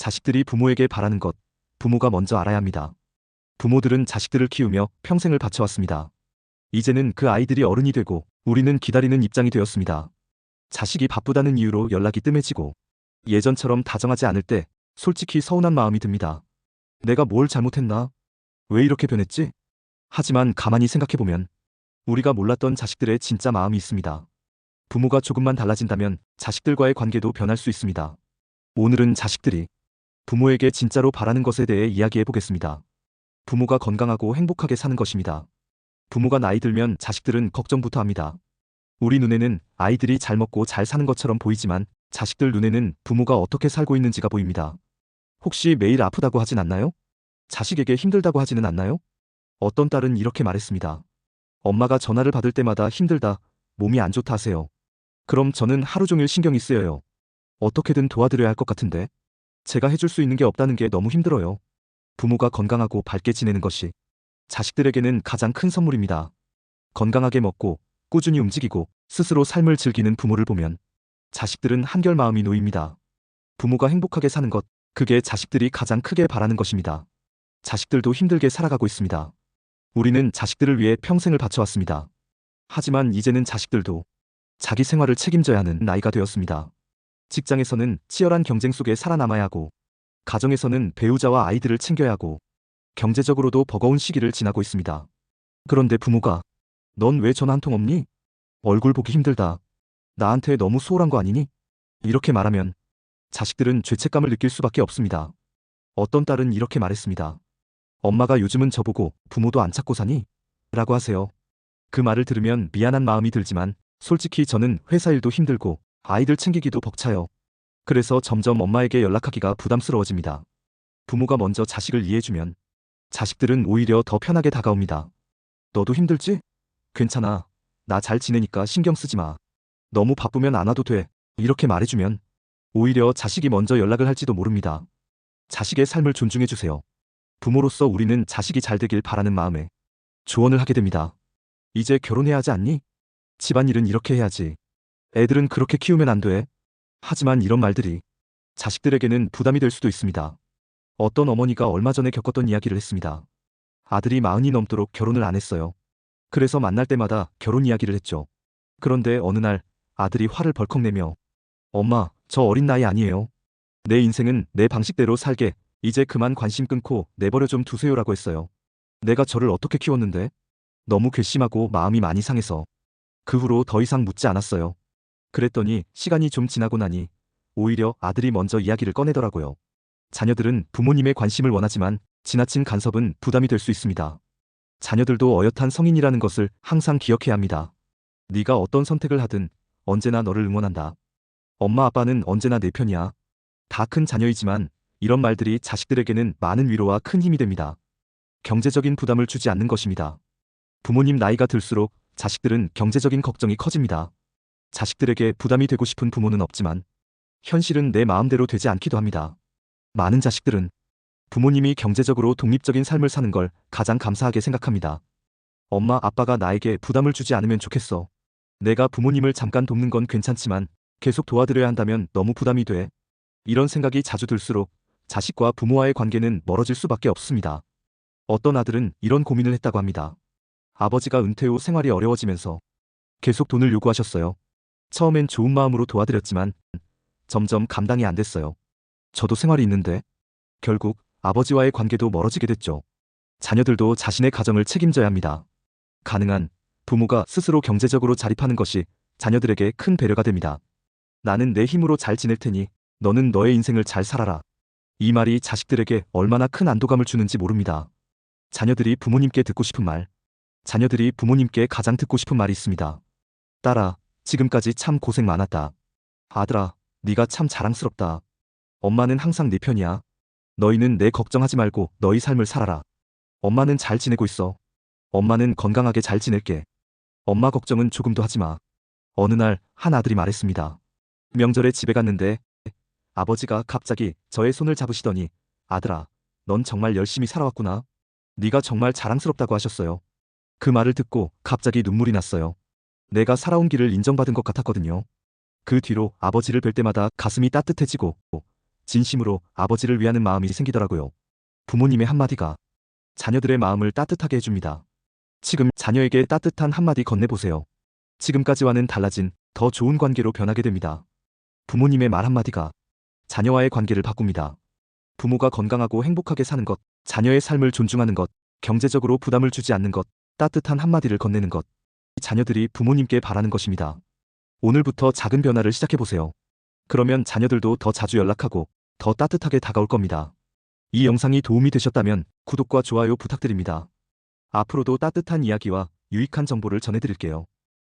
자식들이 부모에게 바라는 것, 부모가 먼저 알아야 합니다. 부모들은 자식들을 키우며 평생을 바쳐왔습니다. 이제는 그 아이들이 어른이 되고 우리는 기다리는 입장이 되었습니다. 자식이 바쁘다는 이유로 연락이 뜸해지고 예전처럼 다정하지 않을 때 솔직히 서운한 마음이 듭니다. 내가 뭘 잘못했나? 왜 이렇게 변했지? 하지만 가만히 생각해보면 우리가 몰랐던 자식들의 진짜 마음이 있습니다. 부모가 조금만 달라진다면 자식들과의 관계도 변할 수 있습니다. 오늘은 자식들이 부모에게 진짜로 바라는 것에 대해 이야기해 보겠습니다. 부모가 건강하고 행복하게 사는 것입니다. 부모가 나이 들면 자식들은 걱정부터 합니다. 우리 눈에는 아이들이 잘 먹고 잘 사는 것처럼 보이지만 자식들 눈에는 부모가 어떻게 살고 있는지가 보입니다. 혹시 매일 아프다고 하진 않나요? 자식에게 힘들다고 하지는 않나요? 어떤 딸은 이렇게 말했습니다. 엄마가 전화를 받을 때마다 힘들다, 몸이 안 좋다 하세요. 그럼 저는 하루 종일 신경이 쓰여요. 어떻게든 도와드려야 할 것 같은데 제가 해줄 수 있는 게 없다는 게 너무 힘들어요. 부모가 건강하고 밝게 지내는 것이 자식들에게는 가장 큰 선물입니다. 건강하게 먹고 꾸준히 움직이고 스스로 삶을 즐기는 부모를 보면 자식들은 한결 마음이 놓입니다. 부모가 행복하게 사는 것, 그게 자식들이 가장 크게 바라는 것입니다. 자식들도 힘들게 살아가고 있습니다. 우리는 자식들을 위해 평생을 바쳐왔습니다. 하지만 이제는 자식들도 자기 생활을 책임져야 하는 나이가 되었습니다. 직장에서는 치열한 경쟁 속에 살아남아야 하고, 가정에서는 배우자와 아이들을 챙겨야 하고, 경제적으로도 버거운 시기를 지나고 있습니다. 그런데 부모가 넌 왜 전화 한 통 없니? 얼굴 보기 힘들다. 나한테 너무 소홀한 거 아니니? 이렇게 말하면 자식들은 죄책감을 느낄 수밖에 없습니다. 어떤 딸은 이렇게 말했습니다. 엄마가 요즘은 저보고 부모도 안 찾고 사니? 라고 하세요. 그 말을 들으면 미안한 마음이 들지만 솔직히 저는 회사 일도 힘들고 아이들 챙기기도 벅차요. 그래서 점점 엄마에게 연락하기가 부담스러워집니다. 부모가 먼저 자식을 이해해주면 자식들은 오히려 더 편하게 다가옵니다. 너도 힘들지? 괜찮아. 나 잘 지내니까 신경 쓰지 마. 너무 바쁘면 안 와도 돼. 이렇게 말해주면 오히려 자식이 먼저 연락을 할지도 모릅니다. 자식의 삶을 존중해주세요. 부모로서 우리는 자식이 잘 되길 바라는 마음에 조언을 하게 됩니다. 이제 결혼해야 하지 않니? 집안일은 이렇게 해야지. 애들은 그렇게 키우면 안 돼. 하지만 이런 말들이 자식들에게는 부담이 될 수도 있습니다. 어떤 어머니가 얼마 전에 겪었던 이야기를 했습니다. 아들이 40이 넘도록 결혼을 안 했어요. 그래서 만날 때마다 결혼 이야기를 했죠. 그런데 어느 날 아들이 화를 벌컥 내며 엄마, 저 어린 나이 아니에요. 내 인생은 내 방식대로 살게. 이제 그만 관심 끊고 내버려 좀 두세요라고 했어요. 내가 저를 어떻게 키웠는데? 너무 괘씸하고 마음이 많이 상해서 그 후로 더 이상 묻지 않았어요. 그랬더니 시간이 좀 지나고 나니 오히려 아들이 먼저 이야기를 꺼내더라고요. 자녀들은 부모님의 관심을 원하지만 지나친 간섭은 부담이 될 수 있습니다. 자녀들도 어엿한 성인이라는 것을 항상 기억해야 합니다. 네가 어떤 선택을 하든 언제나 너를 응원한다. 엄마 아빠는 언제나 내 편이야. 다 큰 자녀이지만 이런 말들이 자식들에게는 많은 위로와 큰 힘이 됩니다. 경제적인 부담을 주지 않는 것입니다. 부모님 나이가 들수록 자식들은 경제적인 걱정이 커집니다. 자식들에게 부담이 되고 싶은 부모는 없지만 현실은 내 마음대로 되지 않기도 합니다. 많은 자식들은 부모님이 경제적으로 독립적인 삶을 사는 걸 가장 감사하게 생각합니다. 엄마 아빠가 나에게 부담을 주지 않으면 좋겠어. 내가 부모님을 잠깐 돕는 건 괜찮지만 계속 도와드려야 한다면 너무 부담이 돼. 이런 생각이 자주 들수록 자식과 부모와의 관계는 멀어질 수밖에 없습니다. 어떤 아들은 이런 고민을 했다고 합니다. 아버지가 은퇴 후 생활이 어려워지면서 계속 돈을 요구하셨어요. 처음엔 좋은 마음으로 도와드렸지만 점점 감당이 안 됐어요. 저도 생활이 있는데 결국 아버지와의 관계도 멀어지게 됐죠. 자녀들도 자신의 가정을 책임져야 합니다. 가능한 부모가 스스로 경제적으로 자립하는 것이 자녀들에게 큰 배려가 됩니다. 나는 내 힘으로 잘 지낼 테니 너는 너의 인생을 잘 살아라. 이 말이 자식들에게 얼마나 큰 안도감을 주는지 모릅니다. 자녀들이 부모님께 듣고 싶은 말, 자녀들이 부모님께 가장 듣고 싶은 말이 있습니다. 딸아, 지금까지 참 고생 많았다. 아들아, 네가 참 자랑스럽다. 엄마는 항상 네 편이야. 너희는 내 걱정하지 말고 너희 삶을 살아라. 엄마는 잘 지내고 있어. 엄마는 건강하게 잘 지낼게. 엄마 걱정은 조금도 하지 마. 어느 날 한 아들이 말했습니다. 명절에 집에 갔는데 아버지가 갑자기 저의 손을 잡으시더니 아들아, 넌 정말 열심히 살아왔구나. 네가 정말 자랑스럽다고 하셨어요. 그 말을 듣고 갑자기 눈물이 났어요. 내가 살아온 길을 인정받은 것 같았거든요. 그 뒤로 아버지를 뵐 때마다 가슴이 따뜻해지고 진심으로 아버지를 위하는 마음이 생기더라고요. 부모님의 한마디가 자녀들의 마음을 따뜻하게 해줍니다. 지금 자녀에게 따뜻한 한마디 건네보세요. 지금까지와는 달라진 더 좋은 관계로 변하게 됩니다. 부모님의 말 한마디가 자녀와의 관계를 바꿉니다. 부모가 건강하고 행복하게 사는 것, 자녀의 삶을 존중하는 것, 경제적으로 부담을 주지 않는 것, 따뜻한 한마디를 건네는 것. 자녀들이 부모님께 바라는 것입니다. 오늘부터 작은 변화를 시작해보세요. 그러면 자녀들도 더 자주 연락하고 더 따뜻하게 다가올 겁니다. 이 영상이 도움이 되셨다면 구독과 좋아요 부탁드립니다. 앞으로도 따뜻한 이야기와 유익한 정보를 전해드릴게요.